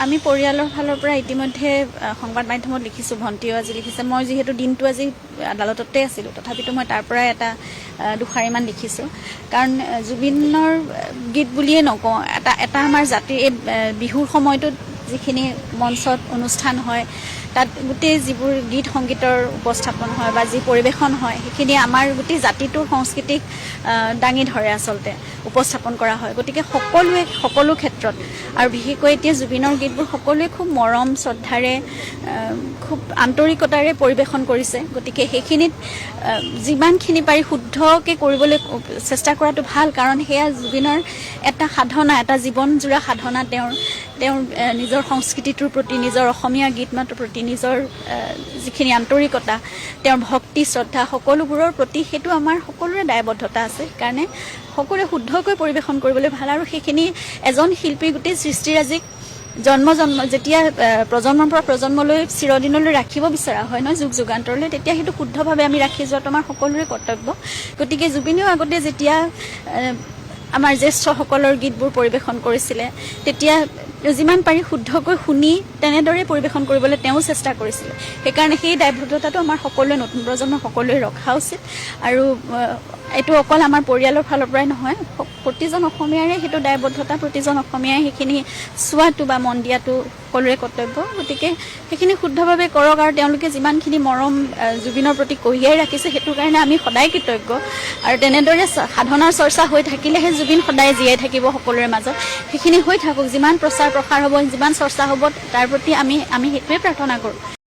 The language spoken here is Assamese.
আমি পৰিয়ালৰ ফালৰ পৰা ইতিমধ্যে সংবাদ মাধ্যমত লিখিছোঁ, ভণ্টিও আজি লিখিছে। মই যিহেতু দিনটো আজি আদালততে আছিলোঁ, তথাপিতো মই তাৰ পৰাই এটা দুষাৰিমান লিখিছোঁ। কাৰণ জুবিনৰ গীত বুলিয়ে নকওঁ, এটা আমাৰ জাতিৰ এই বিহুৰ সময়টোত যিখিনি মঞ্চত অনুষ্ঠান হয়, তাত গোটেই যিবোৰ গীত সংগীতৰ উপস্থাপন হয় বা যি পৰিৱেশন হয়, সেইখিনি আমাৰ গোটেই জাতিটোৰ সংস্কৃতিক দাঙি ধৰে, আচলতে উপস্থাপন কৰা হয়। গতিকে সকলোৱে সকলো ক্ষেত্ৰত, আৰু বিশেষকৈ এতিয়া জুবিনৰ গীতবোৰ সকলোৱে খুব মৰম শ্ৰদ্ধাৰে, খুব আন্তৰিকতাৰে পৰিৱেশন কৰিছে। গতিকে সেইখিনিত যিমানখিনি পাৰি শুদ্ধকৈ কৰিবলৈ চেষ্টা কৰাটো ভাল, কাৰণ সেয়া জুবিনৰ এটা সাধনা, এটা জীৱনজোৰা সাধনা। তেওঁৰ নিজৰ সংস্কৃতিটোৰ প্ৰতি, নিজৰ অসমীয়া গীত মাতৰ প্ৰতি, নিজৰ যিখিনি আন্তৰিকতা, তেওঁৰ ভক্তি শ্ৰদ্ধা সকলোবোৰৰ প্ৰতি, সেইটো আমাৰ সকলোৰে দায়বদ্ধতা আছে। সেইকাৰণে সকলোৱে শুদ্ধকৈ পৰিৱেশন কৰিবলৈ ভাল। আৰু সেইখিনি এজন শিল্পীৰ গোটেই সৃষ্টিৰাজিক জন্ম যেতিয়া প্ৰজন্মৰ পৰা প্ৰজন্মলৈ চিৰদিনলৈ ৰাখিব বিচৰা হয় নহয়, যুগ যুগান্তৰলৈ, তেতিয়া সেইটো শুদ্ধভাৱে আমি ৰাখি যোৱাটো আমাৰ সকলোৰে কৰ্তব্য। গতিকে জুবিনেও আগতে যেতিয়া আমাৰ জ্যেষ্ঠসকলৰ গীতবোৰ পৰিৱেশন কৰিছিলে, তেতিয়া যিমান পাৰি শুদ্ধকৈ শুনি তেনেদৰে পৰিৱেশন কৰিবলৈ তেওঁ চেষ্টা কৰিছিলে। সেইকাৰণে সেই দায়বদ্ধতাটো আমাৰ সকলোৱে, নতুন প্ৰজন্মৰ সকলোৱে ৰখা উচিত। আৰু এইটো অকল আমাৰ পৰিয়ালৰ ফালৰ পৰাই নহয়, প্ৰতিজন অসমীয়াৰে সেইটো দায়বদ্ধতা, প্ৰতিজন অসমীয়াই সেইখিনি চোৱাটো বা মন দিয়াটো সকলোৰে কৰ্তব্য। গতিকে সেইখিনি শুদ্ধভাৱে কৰক। আৰু তেওঁলোকে যিমানখিনি মৰম জুবিনৰ প্ৰতি কঢ়িয়াই ৰাখিছে, সেইটো কাৰণে আমি সদায় কৃতজ্ঞ। আৰু তেনেদৰে সাধনাৰ চৰ্চা হৈ থাকিলেহে জুবিন সদায় জীয়াই থাকিব সকলোৰে মাজত। সেইখিনি হৈ থাকক, যিমান প্ৰচাৰ প্ৰসাৰ হ'ব, যিমান চৰ্চা হ'ব, তাৰ প্ৰতি আমি সেইটোৱে প্ৰাৰ্থনা কৰোঁ।